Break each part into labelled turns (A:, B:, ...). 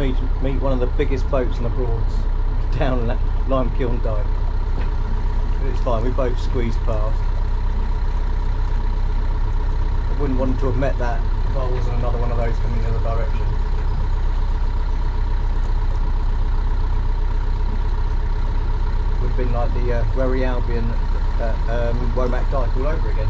A: meet one of the biggest boats on the Broads down Lime Kiln Dyke. But it's fine, we both squeezed past. I wouldn't want to have met that if I wasn't another one of those coming the other direction. Would have been like the Wherry Albion at Womack Dyke all over again.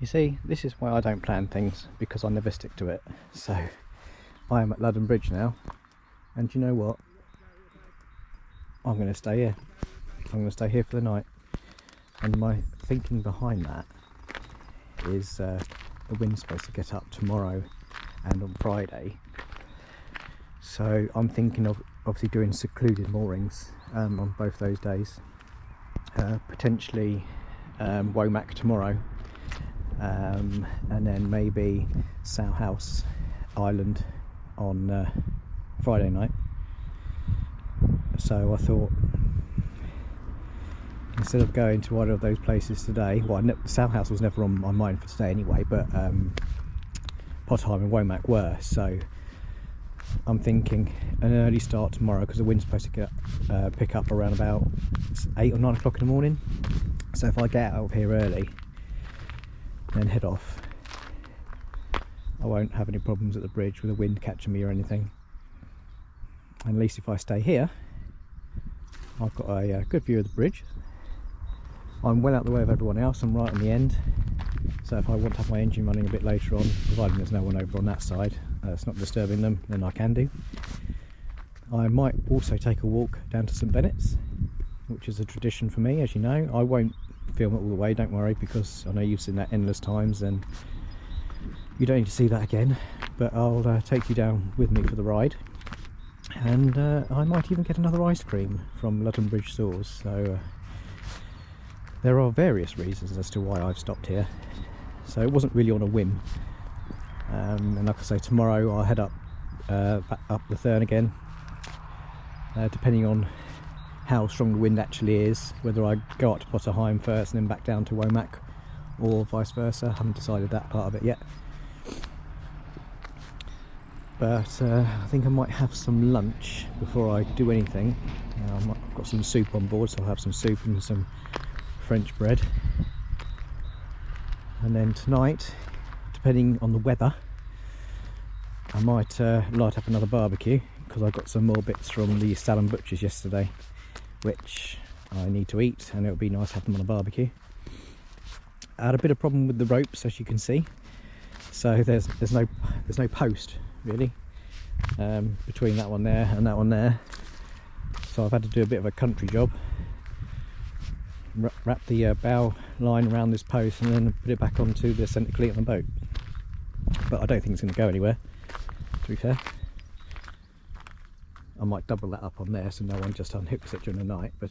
A: You see, this is why I don't plan things, because I never stick to it. So I am at London Bridge now, and you know what? I'm going to stay here. I'm going to stay here for the night. And my thinking behind that is the wind's supposed to get up tomorrow and on Friday. So I'm thinking of obviously doing secluded moorings on both those days. Potentially Womack tomorrow. And then maybe Sow House Island on Friday night. So I thought, instead of going to either of those places today, well, Sow House was never on my mind for today anyway, but Pottheim and Womack were, so I'm thinking an early start tomorrow, because the wind's supposed to pick up around about 8 or 9 o'clock in the morning. So if I get out of here early, then head off, I won't have any problems at the bridge with the wind catching me or anything. And at least if I stay here, I've got a good view of the bridge. I'm well out the way of everyone else, I'm right on the end, so if I want to have my engine running a bit later on, providing there's no one over on that side, it's not disturbing them, then I can do. I might also take a walk down to St Benet's, which is a tradition for me, as you know. I won't film it all the way, don't worry, because I know you've seen that endless times and you don't need to see that again, but I'll take you down with me for the ride, and I might even get another ice cream from London Bridge stores. So there are various reasons as to why I've stopped here, so it wasn't really on a whim. And like I say, tomorrow I'll head up back up the Thurn again, depending on how strong the wind actually is, whether I go up to Pottheim first and then back down to Womack, or vice versa. I haven't decided that part of it yet, but I think I might have some lunch before I do anything. I've got some soup on board, so I'll have some soup and some French bread, and then tonight, depending on the weather, I might light up another barbecue, because I got some more bits from the Salon Butchers yesterday which I need to eat, and it would be nice to have them on a barbecue. I had a bit of problem with the ropes, as you can see, so there's no post really between that one there and that one there, so I've had to do a bit of a country job, wrap the bow line around this post and then put it back onto the centre cleat on the boat. But I don't think it's going to go anywhere, to be fair. I might double that up on there so no one just unhooks it during the night, but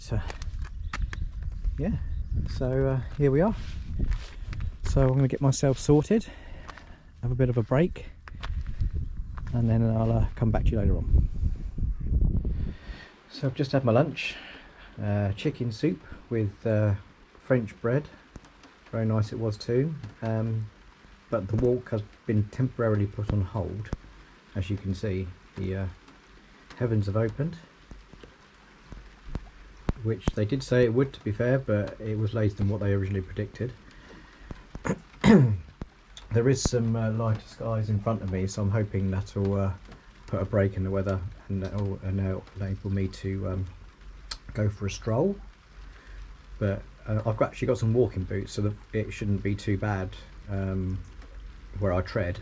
A: yeah, so here we are. So I'm going to get myself sorted, have a bit of a break, and then I'll come back to you later on. So I've just had my lunch, chicken soup with French bread, very nice it was too, but the walk has been temporarily put on hold. As you can see, the heavens have opened, which they did say it would, to be fair, but it was later than what they originally predicted. There is some lighter skies in front of me, so I'm hoping that'll put a break in the weather, and that'll enable me to go for a stroll. But I've actually got some walking boots, so that it shouldn't be too bad where I tread.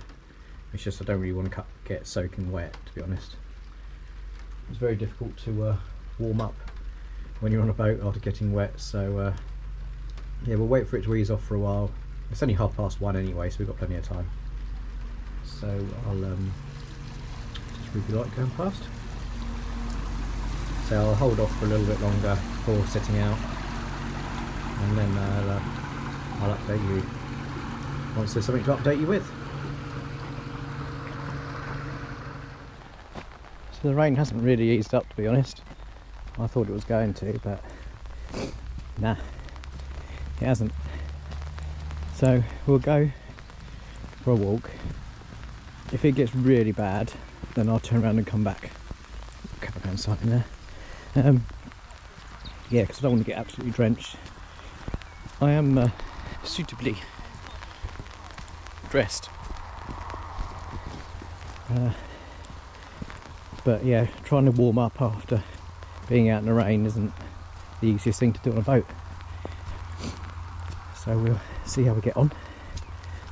A: It's just I don't really want to get soaking wet, to be honest. It's very difficult to warm up when you're on a boat after getting wet, so yeah, we'll wait for it to ease off for a while. It's only 1:30 anyway, so we've got plenty of time. So I'll just read the light going past. So I'll hold off for a little bit longer before setting out, and then I'll update you once there's something to update you with. So the rain hasn't really eased up, to be honest. I thought it was going to, but nah, it hasn't. So we'll go for a walk. If it gets really bad, then I'll turn around and come back. Caravan site in there. Yeah, because I don't want to get absolutely drenched. I am suitably dressed. But yeah, trying to warm up after being out in the rain isn't the easiest thing to do on a boat. So we'll see how we get on.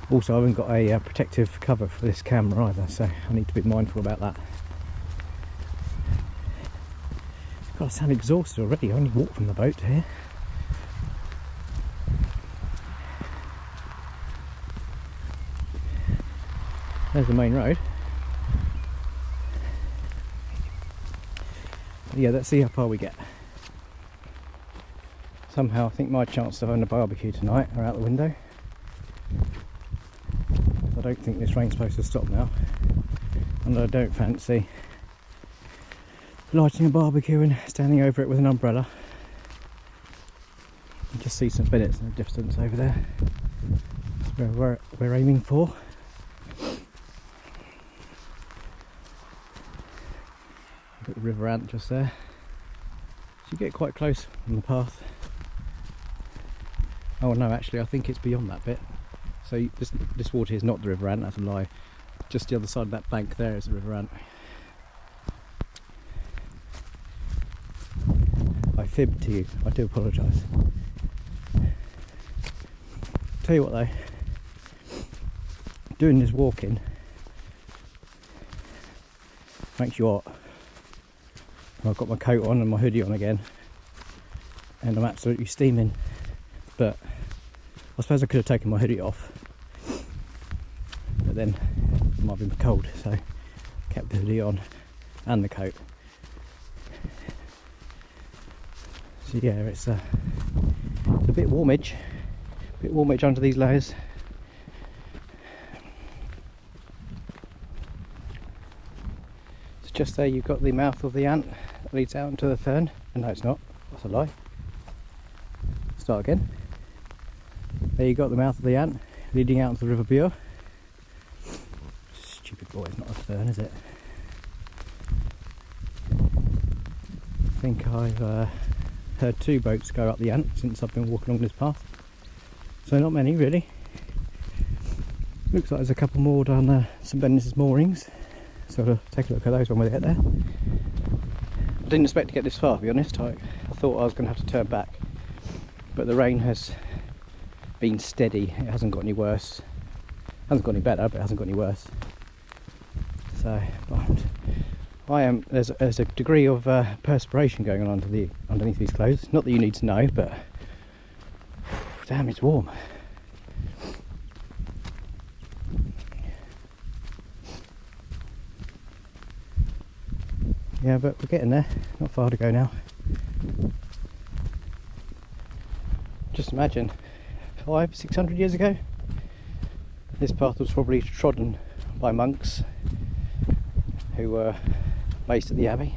A: Also, I haven't got a protective cover for this camera either, so I need to be mindful about that. God, I sound exhausted already. I only walked from the boat to here. There's the main road. But yeah, let's see how far we get. Somehow I think my chances of having a barbecue tonight are out the window. I don't think this rain's supposed to stop now, and I don't fancy lighting a barbecue and standing over it with an umbrella. You just see some Benets in the distance over there. That's where we're aiming for. Got the river ant just there. So you get quite close on the path. Oh no, actually I think it's beyond that bit. So this water is not the river ant, that's a lie. Just the other side of that bank there is the river ant. I fibbed to you, I do apologise. Tell you what though, doing this walking makes you hot. I've got my coat on and my hoodie on again, and I'm absolutely steaming, but I suppose I could have taken my hoodie off, but then it might have been cold, so kept the hoodie on and the coat. So yeah, it's a bit warmage under these layers. So just there you've got the mouth of the ant that leads out into the fern. And no, it's not, that's a lie. Start again. There you got the mouth of the ant leading out into the River Bure. Stupid boy, it's not a fern, is it? I think I've heard 2 boats go up the ant since I've been walking along this path. So not many really. Looks like there's a couple more down St Benet's Moorings. So I'll take a look at those when we get there. I didn't expect to get this far, to be honest. I thought I was going to have to turn back. But the rain has been steady. It hasn't got any worse. It hasn't got any better, but it hasn't got any worse. So there's a degree of perspiration going on underneath these clothes. Not that you need to know, but damn, it's warm. Yeah, but we're getting there. Not far to go now. Just imagine 500-600 years ago, this path was probably trodden by monks who were based at the Abbey.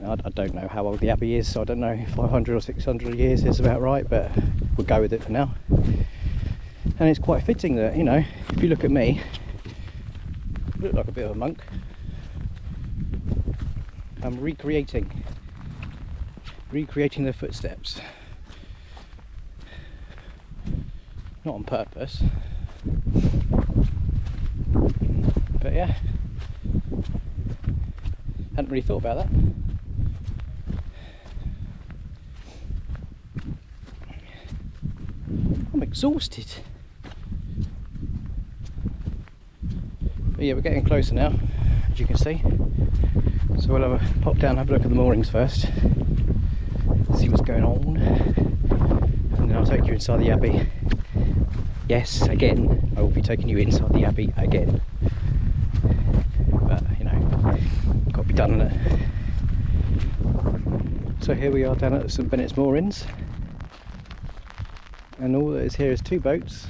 A: I don't know how old the Abbey is, so I don't know if 500 or 600 years is about right, but we'll go with it for now. And it's quite fitting that, you know, if you look at me, I look like a bit of a monk. I'm recreating their footsteps. Not on purpose, but yeah, hadn't really thought about that. I'm exhausted. But yeah, we're getting closer now, as you can see. So we'll have a pop down, have a look at the moorings first, see what's going on, and then I'll take you inside the Abbey. Yes, again, I will be taking you inside the Abbey again. But, you know, got to be done, innit? So here we are down at St Benet's Moorings, and all that is here is 2 boats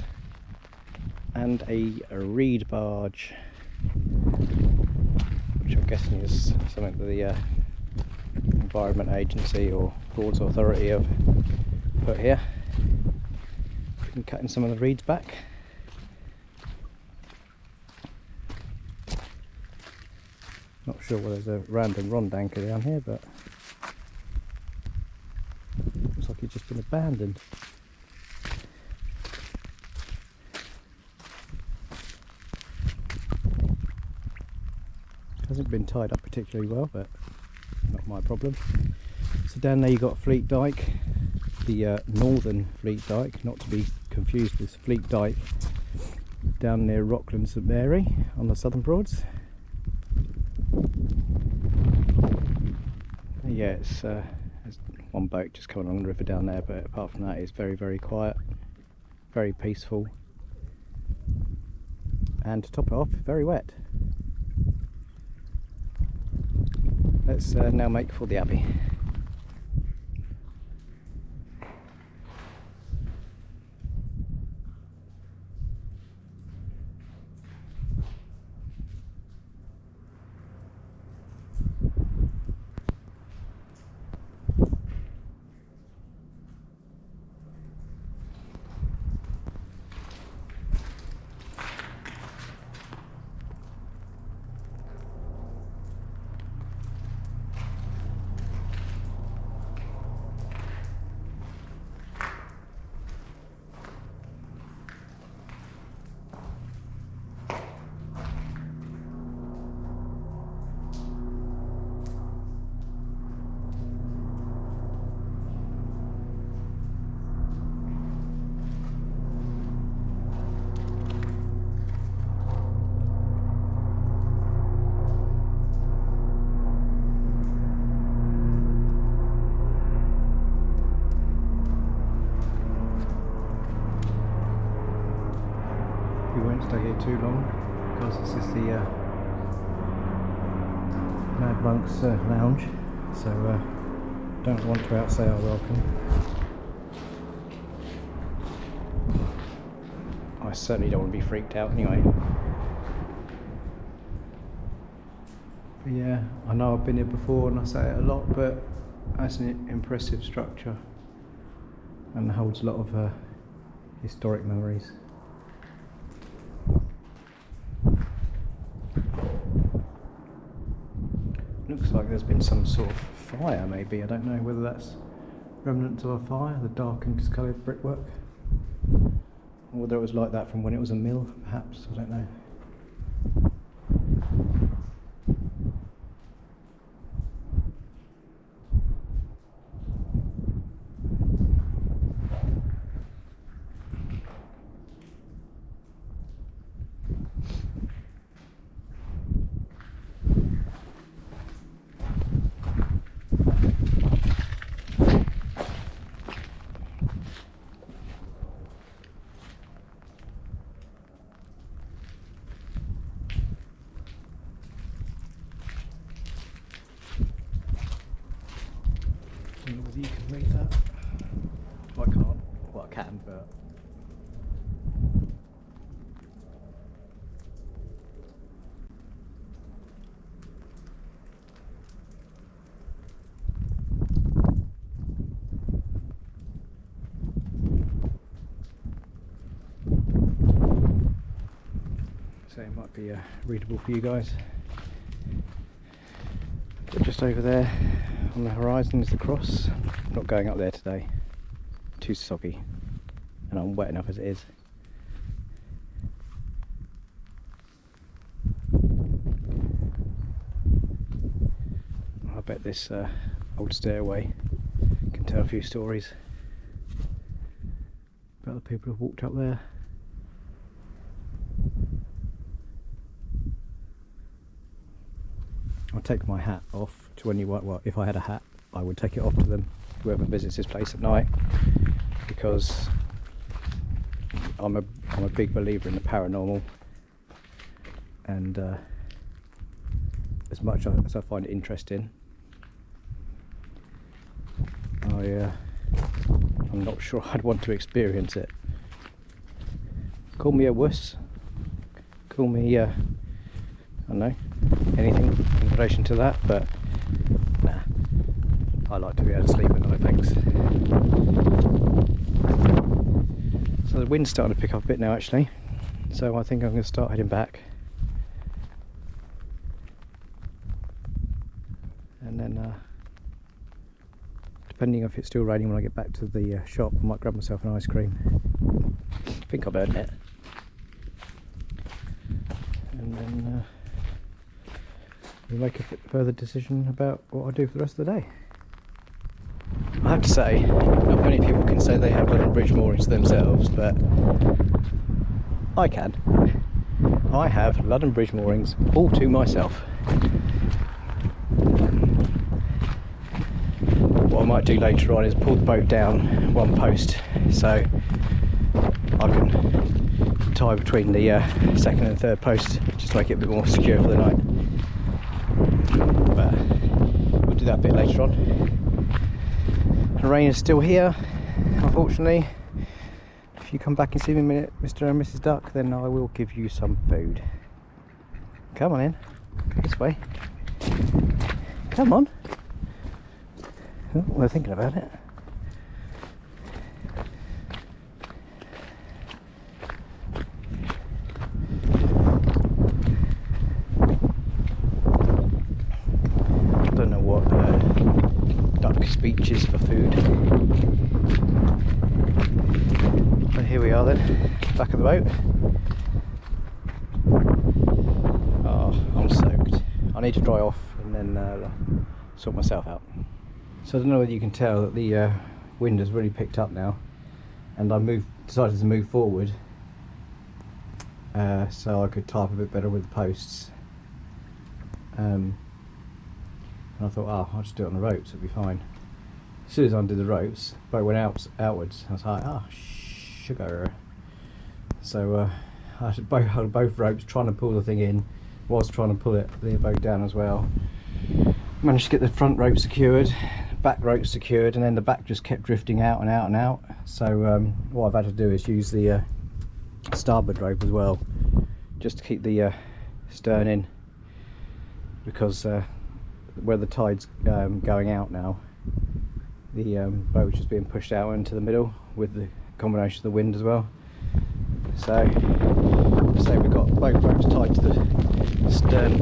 A: and a reed barge, which I'm guessing is something that the Environment Agency or Broads Authority have put here. Been cutting some of the reeds back. Not sure whether there's a random rond anchor down here, but looks like it's just been abandoned. Hasn't been tied up particularly well, but not my problem. So down there you've got Fleet Dyke, the northern Fleet Dyke, not to be confused with Fleet Dyke down near Rockland St Mary on the Southern Broads. Yeah, there's one boat just coming along the river down there, but apart from that it's very, very quiet, very peaceful, and to top it off, very wet. Let's now make for the Abbey. We won't stay here too long because this is the Mad Monk's lounge, so don't want to outsay our welcome. I certainly don't want to be freaked out anyway. But yeah, I know I've been here before and I say it a lot, but that's an impressive structure and holds a lot of historic memories. Looks like there's been some sort of fire, maybe. I don't know whether that's remnants of a fire, the dark and discoloured brickwork, or whether it was like that from when it was a mill, perhaps. I don't know. Whether you can read that. Well, I can't. Well, I can, but so it might be readable for you guys. But just over there on the horizon is the cross. I'm not going up there today, too soggy, and I'm wet enough as it is. I bet this old stairway can tell a few stories about the people who've walked up there. I'll take my hat off to anyone. Well, if I had a hat, I would take it off to them, whoever visits this place at night, because I'm a big believer in the paranormal, and as much as I find it interesting, I'm not sure I'd want to experience it. Call me a wuss, call me I don't know, anything in relation to that, but nah, I like to be able to sleep at night, thanks. So the wind's starting to pick up a bit now actually, so I think I'm going to start heading back. And then depending if it's still raining when I get back to the shop, I might grab myself an ice cream. I think I've earned it. And then we'll make a further decision about what I do for the rest of the day. I have to say, not many people can say they have London Bridge moorings themselves, but I can. I have London Bridge moorings all to myself. What I might do later on is pull the boat down one post, so I can tie between the second and third post, just to make it a bit more secure for the night. But we'll do that a bit later on. The rain is still here, unfortunately. If you come back and see me in a minute, Mr. and Mrs. Duck, then I will give you some food. Come on in, this way. Come on. Oh, we're thinking about it. I don't know what duck speech is for food. But here we are then, back of the boat. Oh, I'm soaked. I need to dry off and then sort myself out. So I don't know whether you can tell that the wind has really picked up now, and I decided to move forward so I could tie up a bit better with the posts. And I thought, oh, I'll just do it on the ropes, it'll be fine. As soon as I undid the ropes, the boat went outwards. I was like, oh, sugar. So I had both ropes trying to pull the thing in, whilst trying to pull the boat down as well. Managed to get the front rope secured, back rope secured, and then the back just kept drifting out and out and out. So what I've had to do is use the starboard rope as well, just to keep the stern in, because where the tide's going out now, the boat's just being pushed out into the middle with the combination of the wind as well. So we've got both ropes tied to the stern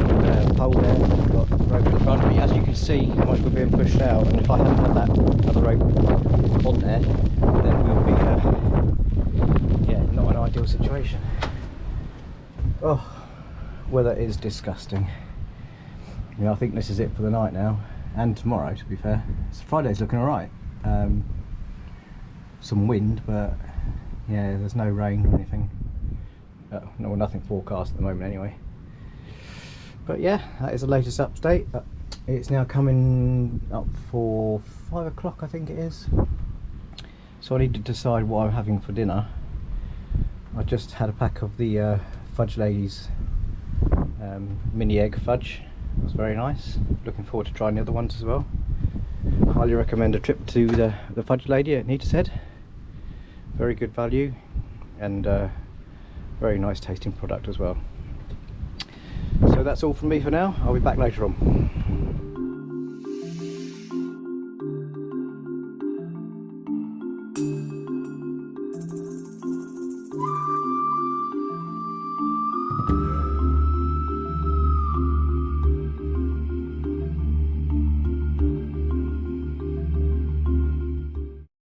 A: pole there. We've got the rope in the front, but as you can see how much we're being pushed out, and if I hadn't had that other rope on there, then we'll be yeah, not an ideal situation. Oh, weather is disgusting. You know, I think this is it for the night now, and tomorrow, to be fair. So Friday's looking alright. Some wind, but yeah, there's no rain or anything. No, nothing forecast at the moment anyway. But yeah, that is the latest update. It's now coming up for 5 o'clock, I think it is. So I need to decide what I'm having for dinner. I just had a pack of the Fudge Ladies mini egg fudge. It was very nice. Looking forward to trying the other ones as well. Highly recommend a trip to the Fudge Lady at Neatishead. Very good value, and very nice tasting product as well. So that's all from me for now. I'll be back later on.